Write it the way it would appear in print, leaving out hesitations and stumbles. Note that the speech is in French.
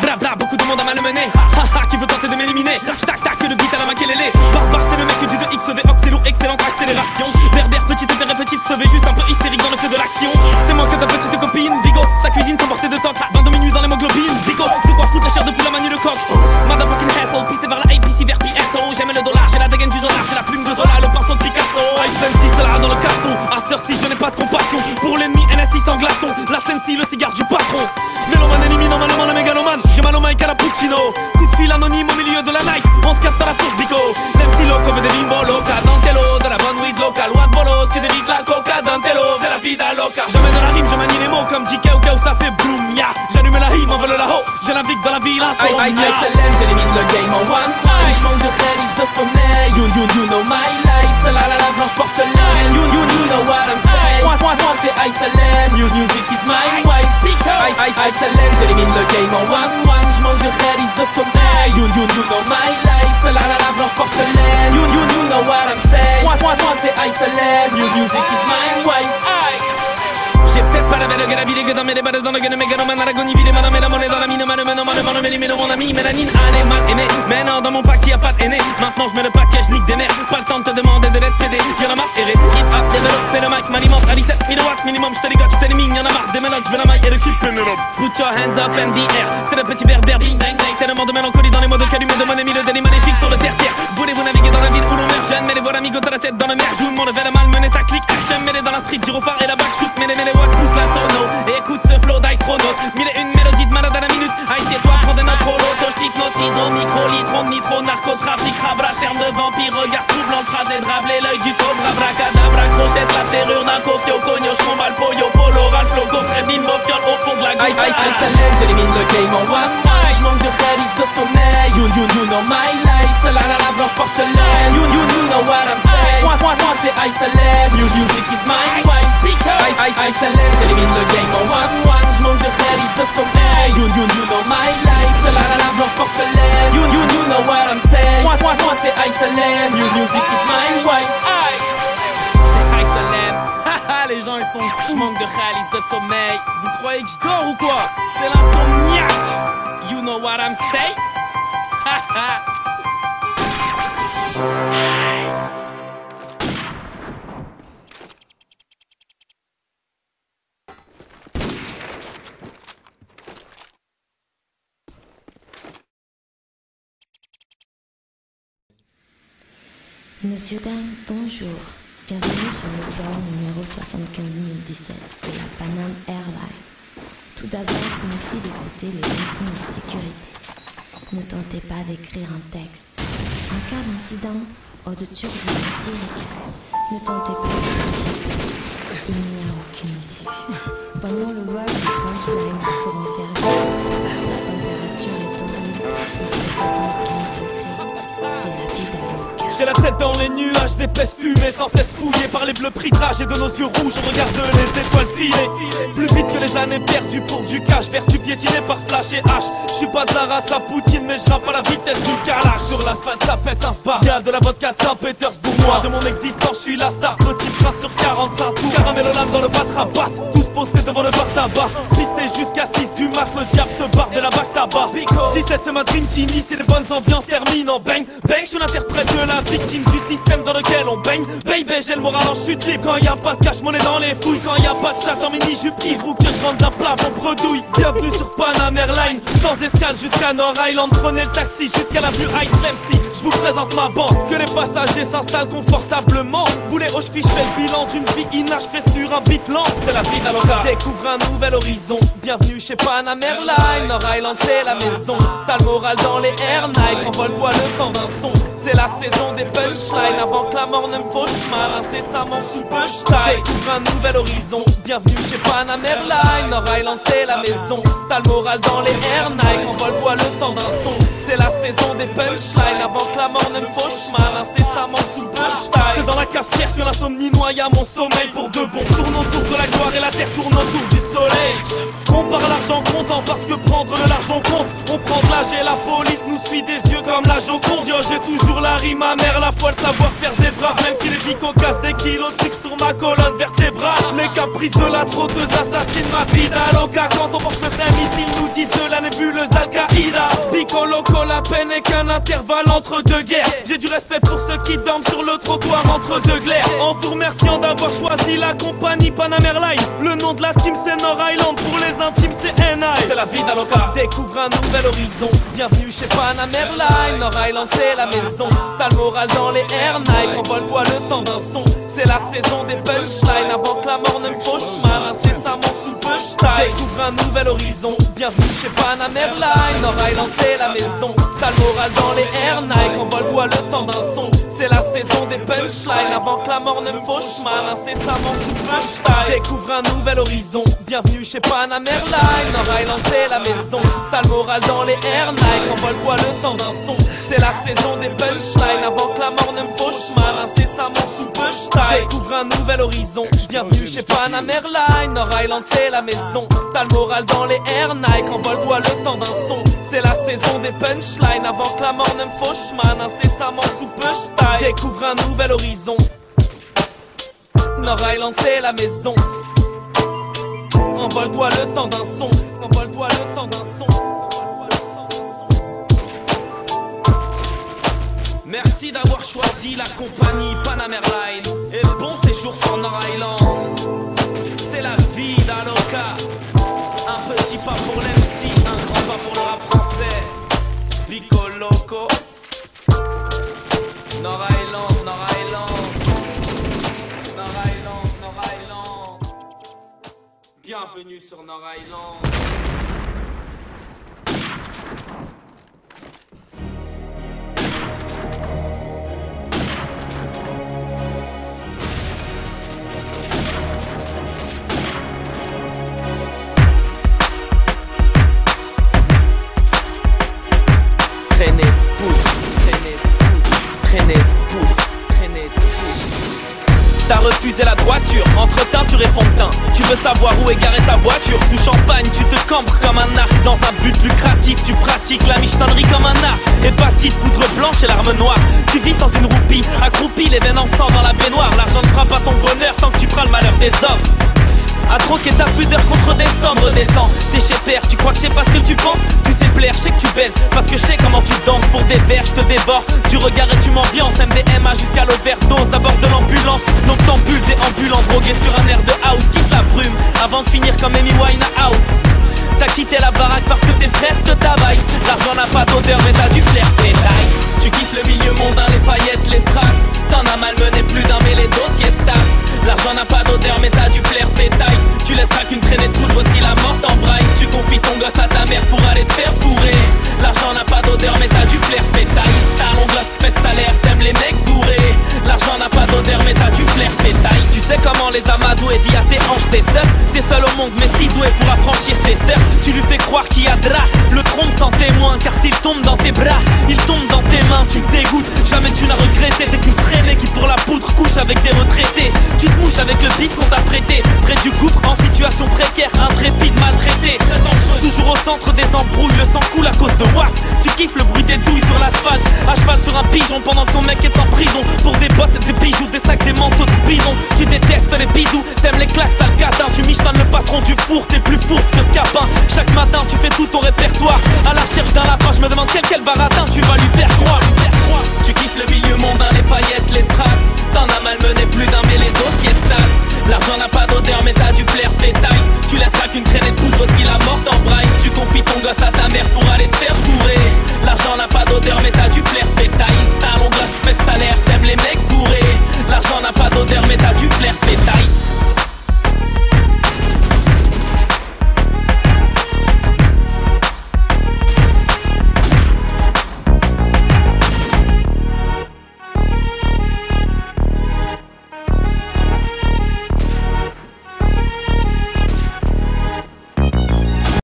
Bla bla, beaucoup de monde à malmener. Ha ha, qui veut tenter de m'éliminer? Tac tac, le beat à la maquelele. Barbare, c'est le mec du 2X, Vox, c'est lourd, excellente accélération. Berbère, petite intérêt, petite sauvé, juste un peu hystérique dans le feu de l'action. C'est moi que ta petite copine, Bigo. Sa cuisine sans porter de toc. 22 minutes dans l'hémoglobine, Bigo. De quoi foutre la chair depuis la manu le coq. Motherfucking asshole, pisté vers la APC vers PSO. J'aime le dollar, j'ai la dégaine du zolar, j'ai la plume de Zola, le pinceau de Picasso. Ice Fancy, c'est là dans le casson. À cette heure-ci, je n'ai pas de compassion. Pour l'ennemi, NSI sans glaçon. La Sensi, le cigare du patron. Mélomane éliminant malement le mégalomane. J'ai mal au mic à la Puccino. Coup de fil anonyme au milieu de la night. On se capte à la source bico. L'MC loco veut des bimbo loca. Dantello, de la bonne weed locale. What bolos, tu dévites la coca. Dantello, c'est la vida loca. J'amène la rime, je manie les mots comme JK ou K, ça fait boom ya. J'allume la rime, envole la ho. Je navigue dans la ville en son. ISLM, j'élimine le game en one night. J'manque de réalisme de sommeil. You know my life. La blanche porcelaine. You know what I'm saying. Moi c'est ISLM. Music is my wife. ISLM, j'élimine le game en one. J'manque de réalisme de sommeil. You know my life. La blanche porcelaine. You know what I'm saying. Moi c'est ISLM. Music is my wife. J'ai peut-être pas la belle gueule habillée que dans mes débats dans le gueule mégalomane à l'agonie vidée madame et la monnaie dans la mine malheureusement mon ami mélanine allez mal aimé mais non dans mon pack y'a pas d'aîné maintenant je mets le paquet je nique des mères pas le temps de te demander de l'être PD y'en a marre erré hip hop développé le mic m'alimente à 17 000 watts minimum je te ligote je t'élimine y'en a marre des mélodes je veux la maille et le clip Penelope put your hands up in the air c'est le petit berbère bling bang bang tellement de mélancolie dans les mots de calumet de mon ami le délit maléfique sur le terre-terre voulez-vous naviguer dans la ville où l'on meurt jeune mais les voilà amigo t'as la tête dans le mer joue mon level mal mené ta clique action mêlé dans la street gyrophare et la back shoot mêlé pousse la sono et écoute ce flow d'astronaute. Mille et une mélodie de malade à la minute. Assieds-toi, prends des notes trop loto. J'hypnotise au micro, litron, nitro, narcotrafic, rabra, cerne de vampire, regard troublant, phrasé, drablé, l'œil du cobra, bracadabra, crochette, la serrure d'un cofio, cogno, j'combat le poyo, polo, ralph, logo, frais, bimbo, fiole, au fond de la gauche. ISLM, j'élimine le game en one night. J'manque de réalisme de sommeil. You know my life. La blanche porcelaine. You know what I'm saying. Moi c'est ISLM. Music is my wife. ISLM, j'élimine le game en one. J'manque de réalisme de sommeil. You know my life. La blanche porcelaine. You know what I'm saying. Moi c'est ISLM. Music is my wife. C'est ISLM. Haha, les gens ils sont fous. J'manque de réalisme de sommeil. Vous croyez que je dors ou quoi? C'est l'insomniaque. You know what I'm saying? Haha. Monsieur, dame, bonjour. Bienvenue sur le vol numéro 75017 de la Panam Airlines. Tout d'abord, merci d'écouter les consignes de sécurité. Ne tentez pas d'écrire un texte. En cas d'incident ou de turbulence irrégulière, ne tentez pas de réagir. Il n'y a aucune issue. Pendant le vol, les punchlines seront servies. La température est horrible, entre 75 degrés. C'est la vie d'Aloca. J'ai la tête dans les nuages, d'épaisse fumée sans cesse fouillée par les bleus pritrages et de nos yeux rouges on regarde les étoiles filer. Plus vite que les années perdues pour du cash, vertu piétinée par flash et hache. J'suis pas de la race à Poutine mais j'rappe à la vitesse du calage. Sur l'asphalte ça pète un spa, y'a de la vodka Saint-Pétersbourg. Moi de mon existence j'suis la star, petit prince sur 45 tours. Caramel au lame dans le batrabat, tous postés devant le bar tabac. Pisté jusqu'à 6 du mat, le diable te barre de la bac tabac. 17 c'est ma dream team, ici les bonnes ambiances terminent en bang bang. J'suis l'interprète de la victime du système dans lequel on baigne. Baby j'ai le moral en chute libre quand y'a pas de cash monnaie dans les fouilles. Quand y'a pas de chat en mini-jupe qui roule que je rentre d'un plafond bredouille. Bienvenue sur Panam Airlines, sans escale jusqu'à Nord Island. Prenez le taxi jusqu'à la vue Iceland. Si je vous présente ma bande, que les passagers s'installent confortablement. Boulet au cheville, j'fais le bilan d'une vie inachevée sur un beat lent. C'est la vie d'Aloca, découvre un nouvel horizon. Bienvenue chez Panam Airlines, Nord Island c'est la maison. T'as le moral dans les Air Nike, envole-toi le temps d'un son. C'est la saison des punchlines, avant que la mort ne me fauche mal, incessamment sous push-time. Découvre un nouvel horizon, bienvenue chez Panam Airlines. Nord Island c'est la maison, t'as le moral dans les Air Nike, envole-toi le temps d'un son. C'est la saison des punchlines, avant que la mort ne me fauche mal, incessamment sous push-time. C'est dans la cafetière que l'insomnie noya mon sommeil pour de bon. Je tourne autour de la gloire et la terre tourne autour du soleil. On parle argent, content parce que prendre l'argent compte. On prend de l'âge et la police nous suit des yeux comme la Joconde. Yo, j'ai toujours la rime amère, la foi, le savoir faire des braves. Même si les bicots cassent des kilos de sucre sur ma colonne vertébrale. Les caprices de la trotteuse assassinent ma vida loca. Quand on porte le frère ici, ils nous disent de la nébuleuse Al-Qaïda. Pico loco, la peine est qu'un intervalle entre deux guerres. J'ai du respect pour ceux qui dorment sur le trottoir entre deux glaires. En vous remerciant d'avoir choisi la compagnie Panam Airlines. Le nom de la team c'est Nord Island, pour les intimes c'est NI. C'est la vida loca, découvre un nouvel horizon. Bienvenue chez Panam Airlines. Nord Island c'est la maison. T'as le moral dans les Air Nike. Envole-toi le temps d'un son. C'est la saison des punchlines. Avant que la mort ne me fauche mal, incessamment sous push time. Découvre un nouvel horizon. Bienvenue chez Panam Airlines. Nord Island c'est la maison. T'as le moral dans les Air Nike. Envole-toi le temps d'un son. C'est la saison des punchlines. Avant que la mort ne me fauche mal, incessamment sous push time. Découvre un nouvel horizon. Bienvenue chez Panam Airlines. Nord Island c'est la maison. T'as le moral dans les Air Nike. Envole-toi le temps d'un son. C'est la saison des punchlines. Avant que la mort ne me fauche mal, incessamment sous push time. Découvre un nouvel horizon. Bienvenue chez Panam Airlines. Nord Island c'est la maison. T'as le moral dans les Air Nike. Envole-toi le temps d'un son. C'est la saison des punchlines. Avant que la mort ne me fauche mal, incessamment sous push time. Découvre un nouvel horizon. Nord Island c'est la maison. Envole-toi le temps d'un son. Envole-toi le temps d'un son. Merci d'avoir choisi la compagnie Panam Airlines. Et bon séjour sur Nord Island. C'est la vida loca. Un petit pas pour l'MC, un grand pas pour le rap français. Pico loco. Nord Island, Nord Island. Nord Island, Nord Island. Bienvenue sur Nord Island. Traînée de poudre, traînée de poudre, traînée de poudre, traînée de poudre. T'as refusé la droiture, entre teinture et fond de teint. Tu veux savoir où est garée sa voiture. Sous champagne, tu te cambres comme un arc. Dans un but lucratif, tu pratiques la michetonnerie comme un art. Hépatite, poudre blanche et l'arme noire. Tu vis sans une roupie, accroupi, les veines en sang dans la baignoire. L'argent ne fera pas ton bonheur tant que tu feras le malheur des hommes. À troquer ta pudeur contre des sombres redescends. T'es chez père, tu crois que je sais pas ce que tu penses. Tu sais plaire, je sais que tu baises, parce que je sais comment tu danses. Pour des verres, je te dévore, du regard et tu m'ambiances. MDMA jusqu'à l'overdose, à bord de l'ambulance. Noctambule, déambulant, drogué sur un air de house. Quitte la brume, avant de finir comme Amy Winehouse. T'as quitté la baraque parce que tes frères te tabaissent. L'argent n'a pas d'odeur mais t'as du flair, pétaille. Tu kiffes le milieu mondain, les paillettes, les strass. T'en as malmené plus d'un mais les dossiers stas. L'argent n'a pas d'odeur mais t'as du flair, pétaille. Tu laisseras qu'une traînée de poudre si la mort t'embrasse. Tu confies ton gosse à ta mère pour aller te faire fourrer. L'argent n'a pas d'odeur mais t'as du flair, pétaille. Talon gloss, fesse salaire, t'aimes les mecs bourrés. L'argent n'a pas d'odeur mais t'as du flair, pétaille. Tu sais comment les amadoués via tes hanches, tes seufs. T'es seul au monde mais si doué pour affranchir tes sœurs. Tu lui fais croire qu'il y a drap, le trompe sans témoin. Car s'il tombe dans tes bras, il tombe dans tes mains. Tu me dégoûtes, jamais tu n'as regretté. T'es qu'une traînée qui pour la poudre couche avec des retraités. Tu te mouches avec le bif qu'on t'a prêté. Près du gouffre en situation précaire, intrépide, maltraité. Très dangereux, toujours au centre des embrouilles. Le sang coule à cause de what? Tu kiffes le bruit des douilles sur l'asphalte. À cheval sur un pigeon pendant que ton mec est en prison. Pour des bottes, des bijoux, des sacs, des manteaux de bison. Tu détestes les bisous, t'aimes les claques, sale gâtin. Tu michetonnes le patron du four, t'es plus fourbe que Scapin. Chaque matin tu fais tout ton répertoire. À la recherche d'un lapin, je me demande quel baratin tu vas lui faire croire. Tu kiffes le milieu mondain, les paillettes, les strass. T'en as malmené plus d'un mais les dossiers stas. L'argent n'a pas d'odeur mais t'as du flair, pétaille. Tu laisseras qu'une traînée de poudre si la mort t'embrasse. Tu confies ton gosse à ta mère pour aller te faire fourrer. L'argent n'a pas d'odeur mais t'as du flair, pétaille. Talon gloss, fesse salaire, t'aimes les mecs bourrés. L'argent n'a pas d'odeur mais t'as du flair, pétaille.